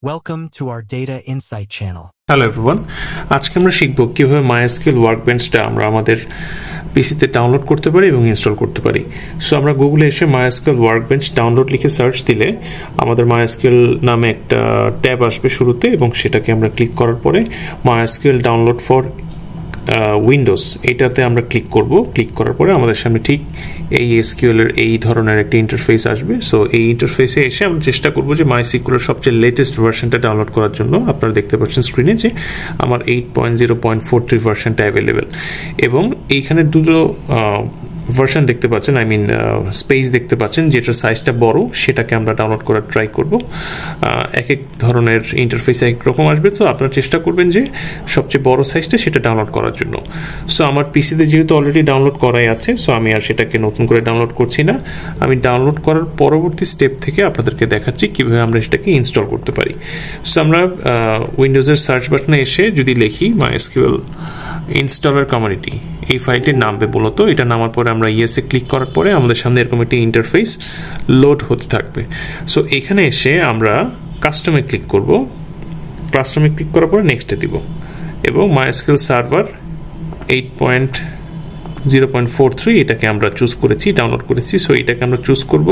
Welcome to our Data Insight channel. Hello everyone, আজকে আমরা শিখব কিভাবে MySQL ওয়ার্কবেঞ্চটা আমরা আমাদের পিসিতে ডাউনলোড করতে পারি এবং ইনস্টল করতে পারি। সো আমরা গুগলে এসে MySQL ওয়ার্কবেঞ্চ ডাউনলোড লিখে সার্চ দিলে আমাদের MySQL নামে একটা ট্যাব আসবে শুরুতে, এবং সেটাকে আমরা ক্লিক করার পরে MySQL ডাউনলোড ফর উইন্ডোজ এটাতে আমরা ক্লিক করব। ক্লিক করার পরে আমাদের সামনে ঠিক এই এসকিউএল এর এই ধরনের একটা ইন্টারফেস আসবে। সো এই ইন্টারফেসে এসে আমরা চেষ্টা করব যে MySQL এর সবচেয়ে লেটেস্ট ভার্সনটা ডাউনলোড করার জন্য। আপনারা দেখতে পাচ্ছেন স্ক্রিনে যে আমার 8.0.43 ভার্সনটা অ্যাভেলেবেল, এবং এইখানে দুটো ভার্সন দেখতে পাচ্ছেন, আই মিন স্পেস দেখতে পাচ্ছেন, যেটার সাইজটা বড় সেটাকে আমরা ডাউনলোড করার ট্রাই করব। এক এক ধরনের ইন্টারফেস এক রকম আসবে, তো আপনারা চেষ্টা করবেন যে সবচেয়ে বড় সাইজটা সেটা ডাউনলোড করার জন্য। সো আমার পিসিতে যেহেতু অলরেডি ডাউনলোড করাই আছে, সো আমি আর সেটাকে নতুন করে ডাউনলোড করছি না। আমি ডাউনলোড করার পরবর্তী স্টেপ থেকে আপনাদেরকে দেখাচ্ছি কীভাবে আমরা সেটাকে ইনস্টল করতে পারি। সো আমরা উইন্ডোজের সার্চ বাটনে এসে যদি লিখি MySQL ইনস্টলার কমিউনিটি, এই ফাইলটির নামবে মূলত। এটা নামার পরে আমরা ইয়েসে ক্লিক করার পরে আমাদের সামনে এরকম একটি ইন্টারফেস লোড হতে থাকবে। সো এখানে এসে আমরা কাস্টমে ক্লিক করব। কাস্টমে ক্লিক করার পরে নেক্সটে দিব, এবং MySQL সার্ভার 8.0.43 এটাকে আমরা চুজ করেছি, ডাউনলোড করেছি। সো এটাকে আমরা চুজ করব।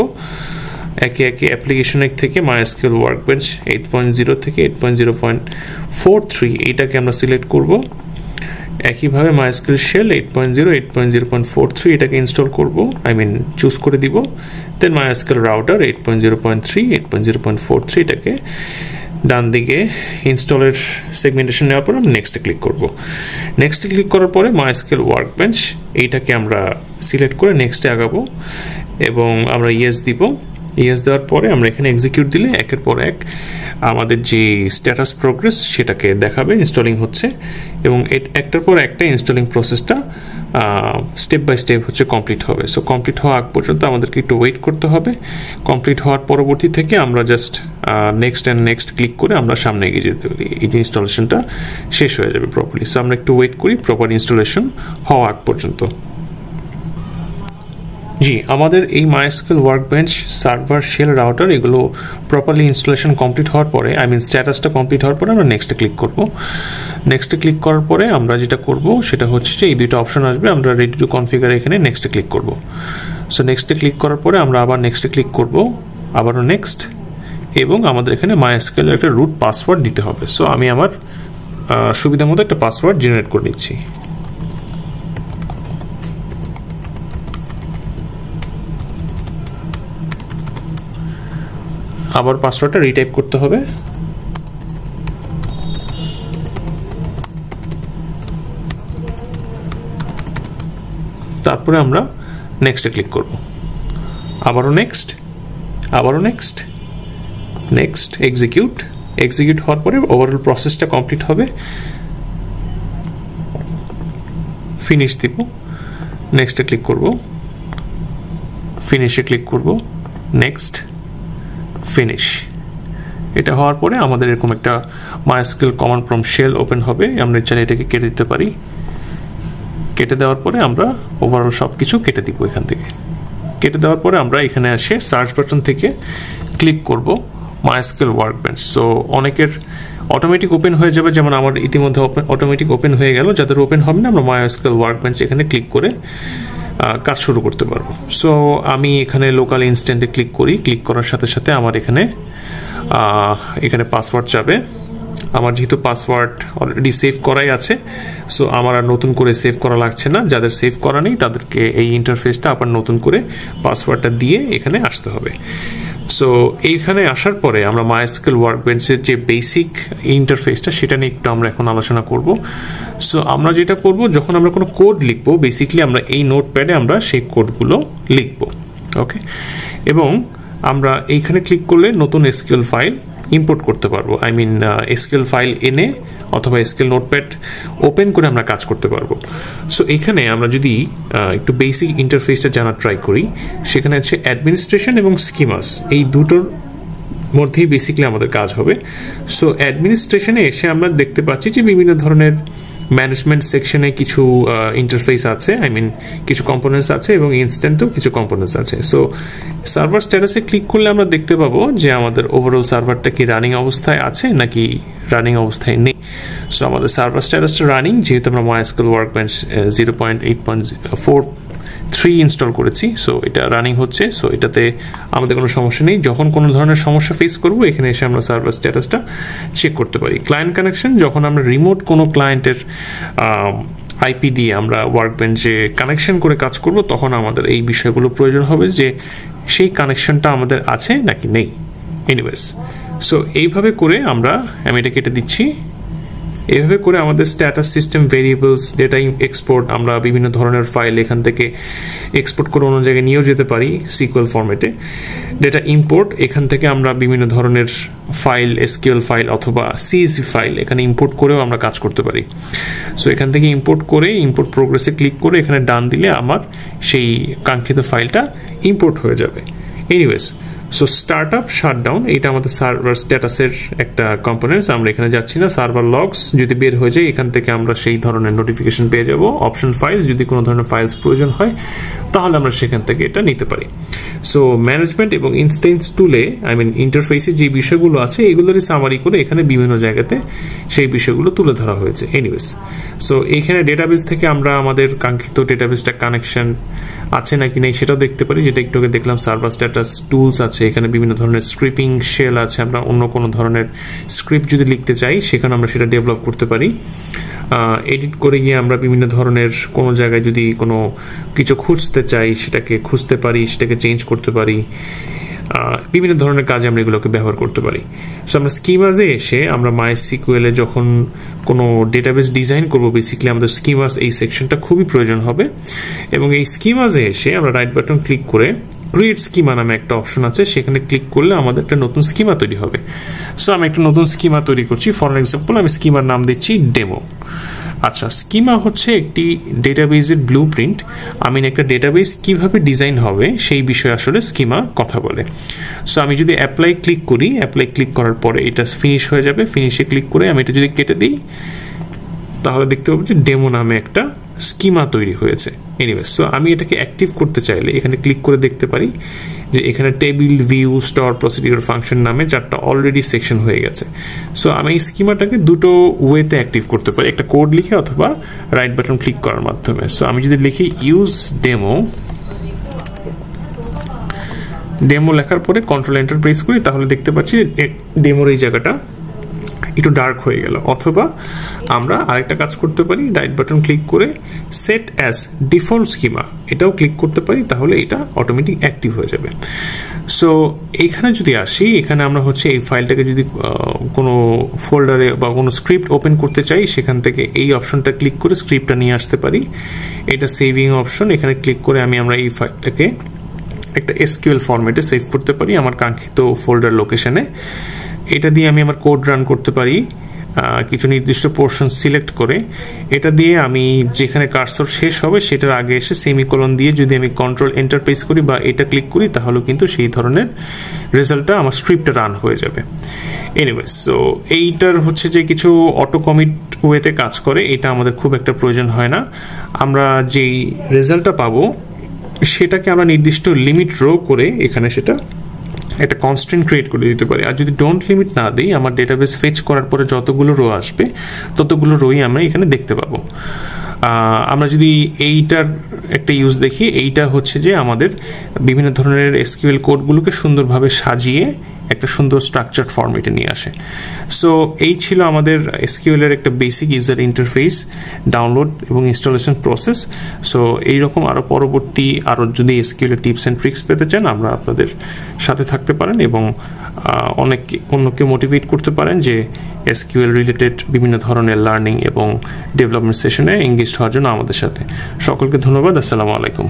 একে একে অ্যাপ্লিকেশনের থেকে MySQL ওয়ার্কবেঞ্চ 8.0 থেকে 8.0.43 এইটাকে আমরা সিলেক্ট করব। একইভাবে MySQL শেল 8.0, 8.0.43 এটাকে ইনস্টল করব, আই মিন চুজ করে দিব। দেন MySQL রাউটার 8.0.3, 8.0.43 এটাকে ডান দিকে ইনস্টলের সেগমেন্টেশন নেওয়ার পর আমরা নেক্সটে ক্লিক করব। নেক্সটে ক্লিক করার পরে MySQL ওয়ার্কবেঞ্চ এইটাকে আমরা সিলেক্ট করে নেক্সটে আগাবো, এবং আমরা ইয়েস দিব। ইয়েস দেওয়ার পরে আমরা এখানে এক্সিকিউট দিলে একের পর এক আমাদের যে স্ট্যাটাস প্রোগ্রেস সেটাকে দেখাবে, ইনস্টলিং হচ্ছে, এবং একটার পর একটা ইনস্টলিং প্রসেসটা স্টেপ বাই স্টেপ হচ্ছে কমপ্লিট হবে। সো কমপ্লিট হওয়া আগ পর্যন্ত আমাদেরকে একটু ওয়েট করতে হবে। কমপ্লিট হওয়ার পরবর্তী থেকে আমরা just next and next click করে আমরা সামনে এগিয়ে যেতে পারি। এই যে ইনস্টলেশনটা শেষ হয়ে যাবে প্রপারলি। সো আমরা একটু ওয়েট করি প্রপার ইনস্টলেশন হওয়া আগ পর্যন্ত। জি, আমাদের এই MySQL workbench server shell router এগুলো প্রপারলি ইনস্টলেশন কমপ্লিট হওয়ার পরে, আই মিন স্ট্যাটাসটা কমপ্লিট হওয়ার পরে আমরা নেক্সটে ক্লিক করব। নেক্সটে ক্লিক করার পরে আমরা যেটা করব সেটা হচ্ছে যে এই দুইটা অপশন আসবে, আমরা রেডি টু কনফিগার এখানে নেক্সটে ক্লিক করব। সো নেক্সটে ক্লিক করার পরে আমরা আবার নেক্সটে ক্লিক করব, আবারও নেক্সট, এবং আমাদের এখানে MySQL একটা রুট পাসওয়ার্ড দিতে হবে। সো আমি আমার সুবিধা মতো একটা পাসওয়ার্ড জেনারেট করে নিচ্ছি। আবার পাসওয়ার্ডটা রিটাইপ করতে হবে। তারপরে আমরা নেক্সটে ক্লিক করব, আবারও নেক্সট, আবারও নেক্সট, নেক্সট, এক্সিকিউট। এক্সিকিউট হওয়ার পরে ওভারঅল প্রসেসটা কমপ্লিট হবে। ফিনিশ দিব, নেক্সটে ক্লিক করব, ফিনিশে ক্লিক করব, নেক্সট, ফিনিশ। এটা হওয়ার পরে আমাদের এরকম একটা MySQL command from shell open হবে। আমরা চাইলে এটাকে কেটে দিতে পারি। কেটে দেওয়ার পরে আমরা ওভারঅল সব কিছু কেটে দিব। এখান থেকে কেটে দেওয়ার পরে আমরা এখানে এসে সার্চ বাটন থেকে ক্লিক করব MySQL ওয়ার্কবেঞ্চ। সো অনেকের অটোমেটিক ওপেন হয়ে যাবে, যেমন আমার ইতিমধ্যে অটোমেটিক ওপেন হয়ে গেল। যাদের ওপেন হবে না, আমরা MySQL ওয়ার্কবেঞ্চ এখানে ক্লিক করে কাজ শুরু করতে পারবো। সো আমি এখানে লোকাল ইনস্ট্যান্টে ক্লিক করি। ক্লিক করার সাথে সাথে আমার এখানে পাসওয়ার্ড যাবে। আমার যেহেতু পাসওয়ার্ড অলরেডি সেভ করাই আছে, সো আমার আর নতুন করে সেভ করা লাগছে না। যাদের সেভ করা নেই তাদেরকে এই ইন্টারফেসটা আবার নতুন করে পাসওয়ার্ডটা দিয়ে এখানে আসতে হবে। সো এইখানে আসার পরে আমরা MySQL ওয়ার্কবেঞ্চের যে বেসিক ইন্টারফেসটা সেটা নিয়ে একটু আমরা এখন আলোচনা করব। সো আমরা যেটা করব, যখন আমরা কোনো কোড লিখবো, বেসিক্যালি আমরা এই নোটপ্যাডে আমরা সেই কোডগুলো লিখব, ওকে। এবং আমরা এইখানে ক্লিক করলে নতুন SQL ফাইল ইম্পোর্ট করতে পারবো, আই মিন SQL ফাইল এনে অথবা SQL নোটপ্যাড ওপেন করে আমরা কাজ করতে পারবো। সো এখানে আমরা যদি একটু বেসিক ইন্টারফেসটা জানার ট্রাই করি, সেখানে আছে অ্যাডমিনিস্ট্রেশন এবং স্কিমাস, এই দুটোর মধ্যেই বেসিক্যালি আমাদের কাজ হবে। সো অ্যাডমিনিস্ট্রেশনে এসে আমরা দেখতে পাচ্ছি যে বিভিন্ন ধরনের ম্যানেজমেন্ট সেকশনে কিছু ইন্টারফেস আছে, কিছু কম্পোনেন্টস আছে এবং ইনস্ট্যান্টেও কিছু কম্পোনেন্টস আছে। সো সার্ভার স্ট্যাটাসে ক্লিক করলে আমরা দেখতে পাবো যে আমাদের ওভারঅল সার্ভারটা কি রানিং অবস্থায় আছে নাকি রানিং অবস্থায় নেই। সো আমাদের সার্ভার স্ট্যাটাসটা রানিং, যেহেতু আমরা MySQL Workbench 0.8.43 ইনস্টল করেছি। সো এটা রানিং হচ্ছে, সো এটাতে আমাদের কোনো সমস্যা নেই। যখন কোনো ধরনের সমস্যা ফেস করবো এখানে এসে আমরা সার্ভার স্ট্যাটাসটা চেক করতে পারি। ক্লায়েন্ট কানেকশন, যখন আমরা রিমোট কোনো ক্লায়েন্টের আইপি দিয়ে আমরা ওয়ার্কবেঞ্চে কানেকশন করে কাজ করব, তখন আমাদের এই বিষয়গুলো প্রয়োজন হবে যে সেই কানেকশনটা আমাদের আছে নাকি নেই। এনিওয়েজ, সো এইভাবে করে আমি এটা কেটে দিচ্ছি। এইভাবে করে আমাদের status system variables, data export, আমরা বিভিন্ন ধরনের ফাইল এখান থেকে এক্সপোর্ট করে অন্য জায়গায় নিয়েও যেতে পারি সিকিউএল ফরম্যাটে। ডেটা ইম্পোর্ট, এখান থেকে আমরা বিভিন্ন ধরনের ফাইল, এসকিউএল ফাইল অথবা সিএসভি ফাইল এখানে ইম্পোর্ট করেও আমরা কাজ করতে পারি। সো এখান থেকে ইম্পোর্ট করে ইম্পোর্ট প্রোগ্রেসে ক্লিক করে এখানে ডান দিলে আমার সেই কাঙ্ক্ষিত ফাইলটা ইম্পোর্ট হয়ে যাবে। Anyways, so start up shutdown, এটা আমাদের সার্ভার স্ট্যাটাসের একটা কম্পোনেন্টস। আমরা এখানে যাচ্ছি না। সার্ভার লগস যদি বের হয়ে যায় এখান থেকে আমরা সেই ধরনের নোটিফিকেশন পেয়ে যাব। অপশন ফাইলস, যদি কোনো ধরনের ফাইলস প্রয়োজন হয় তাহলে আমরা সেখান থেকে এটা নিতে পারি। সো ম্যানেজমেন্ট এবং ইনস্ট্যান্স টুলে ইন্টারফেসে যে বিষয়গুলো আছে এগুলোরই সামারি করে এখানে বিভিন্ন জায়গাতে সেই বিষয়গুলো তুলে ধরা হয়েছে। এনিওয়েজ, সো এইখানে ডেটাবেস থেকে আমরা আমাদের কাঙ্ক্ষিত ডেটাবেসটা কানেকশন আছে নাকি নেই সেটাও দেখতে পারি, যেটা একটু আগে দেখলাম। সার্ভার স্ট্যাটাস টুলস আছে, এখানে বিভিন্ন ধরনের স্ক্রিপিং শেল আছে। আমরা অন্য কোনো ধরনের স্ক্রিপ্ট যদি লিখতে চাই সেখানে আমরা সেটা ডেভেলপ করতে পারি। এডিট করে গিয়ে আমরা বিভিন্ন ধরনের কোনো জায়গায় যদি কোনো কিছু খুঁজতে চাই সেটাকে খুঁজতে পারি, সেটাকে চেঞ্জ করতে পারি। বিভিন্ন ধরনের কাজে আমরা এগুলোকে ব্যবহার করতে পারি। সো আমরা স্কিমাসে এসে আমরা MySQL এ যখন কোনো ডেটাবেস ডিজাইন করবো, বেসিক্যালি আমাদের স্কিমাস এই সেকশনটা খুবই প্রয়োজন হবে। এবং এই স্কিমাসে এসে আমরা রাইট বাটন ক্লিক করে ক্রিয়েট স্কিমা নামে একটা অপশন আছে, সেখানে ক্লিক করলে আমাদের একটা নতুন স্কিমা তৈরি হবে। সো আমি একটা নতুন স্কিমা তৈরি করছি। ফর এক্সাম্পল আমি স্কিমার নাম দিচ্ছি ডেমো। আচ্ছা, স্কিমা হচ্ছে একটি ডেটাবেসের ব্লু প্রিন্ট। একটা ডেটাবেস কিভাবে ডিজাইন হবে সেই বিষয়ে আসলে স্কিমা কথা বলে। সো আমি যদি অ্যাপ্লাই ক্লিক করি, অ্যাপ্লাই ক্লিক করার পরে এটা ফিনিশ হয়ে যাবে। ফিনিশে ক্লিক করে আমি এটা যদি কেটে দিই তাহলে দেখতে পাবো যে ডেমো নামে একটা স্কিমা তৈরি হয়েছে। এনিওয়েজ, সো আমি এটাকে অ্যাক্টিভ করতে চাইলে এখানে ক্লিক করে দেখতে পারি যে এখানে table, view, store, procedure, function নামে 4টা অলরেডি সেকশন হয়ে গেছে। সো আমি এই স্কিমাটাকে দুটো ওয়েতে অ্যাক্টিভ করতে পারি, একটা কোড লিখে অথবা রাইট বাটন ক্লিক করার মাধ্যমে। সো আমি যদি লিখি ইউজ ডেমো লেখার পরে কন্ট্রোল এন্টার প্রেস করি তাহলে দেখতে পাচ্ছি ডেমোর এই জায়গাটা একটু ডার্ক হয়ে গেল। অথবা আমরা আরেকটা কাজ করতে পারি, রাইট বাটন ক্লিক করে সেট অ্যাজ ডিফল্ট স্কিমা এটাও ক্লিক করতে পারি, তাহলে এটা অটোমেটিক অ্যাক্টিভ হয়ে যাবে। সো এখানে যদি আসি, এখানে আমরা এই ফাইলটাকে যদি কোনো ফোল্ডারে বা কোনো স্ক্রিপ্ট ওপেন করতে চাই সেখান থেকে এই অপশনটা ক্লিক করে স্ক্রিপ্টটা নিয়ে আসতে পারি। এটা সেভিং অপশন, এখানে ক্লিক করে আমরা এই ফাইলটাকে একটা এসকিউএল ফরম্যাটে সেভ করতে পারি আমার কাঙ্ক্ষিত ফোল্ডার লোকেশনে। এটা দিয়ে আমি আমার কোড রান করতে পারি কিছু নির্দিষ্ট পোর্শন সিলেক্ট করে। এটা দিয়ে আমি যেখানে কার্সর শেষ হবে সেটার আগে এসে সেমিকোলন দিয়ে যদি আমি কন্ট্রোল এন্টার প্রেস করি বা এটা ক্লিক করি তাহলে কিন্তু সেই ধরনের রেজাল্টটা আমার স্ক্রিপ্টে রান হয়ে যাবে। এনিওয়েজ, সো এইটার যে কিছু অটো কমিট ওয়েতে কাজ করে, এটা আমাদের খুব একটা প্রয়োজন হয় না। আমরা যেই রেজাল্টটা পাবো সেটাকে আমরা নির্দিষ্ট লিমিট রো করে এখানে সেটা একটা কনস্ট্যান্ট ক্রিয়েট করে দিতে পারি। আর যদি ডোন্ট লিমিট না দিই, আমার ডেটাবেস ফেচ করার পরে যতগুলো রো আসবে ততগুলো রোই আমরা এখানে দেখতে পাবো। আমরা যদি এইটার একটা ইউজ দেখি, এইটা যে আমাদের বিভিন্ন ধরনের এসকিউএল কোডগুলোকে সুন্দরভাবে সাজিয়ে একটা সুন্দর স্ট্রাকচারড ফরম্যাটে নিয়ে আসে। সো এই ছিল আমাদের এসকিউএল এর একটা বেসিক ইউজার ইন্টারফেস, ডাউনলোড এবং ইনস্টলেশন প্রসেস। সো এইরকম পরবর্তী যদি এসকিউএল এর টিপস এন্ড ট্রিক্স পেতে চান, আমরা আপনাদের সাথে থাকতে পারেন এবং অন্যকে মোটিভেট করতে পারেন যে এসকিউএল রিলেটেড বিভিন্ন ধরনের লার্নিং এবং ডেভেলপমেন্ট সেশনে এঙ্গেজড হওয়ার জন্য আমাদের সাথে। সকলকে ধন্যবাদ। আসসালামু আলাইকুম।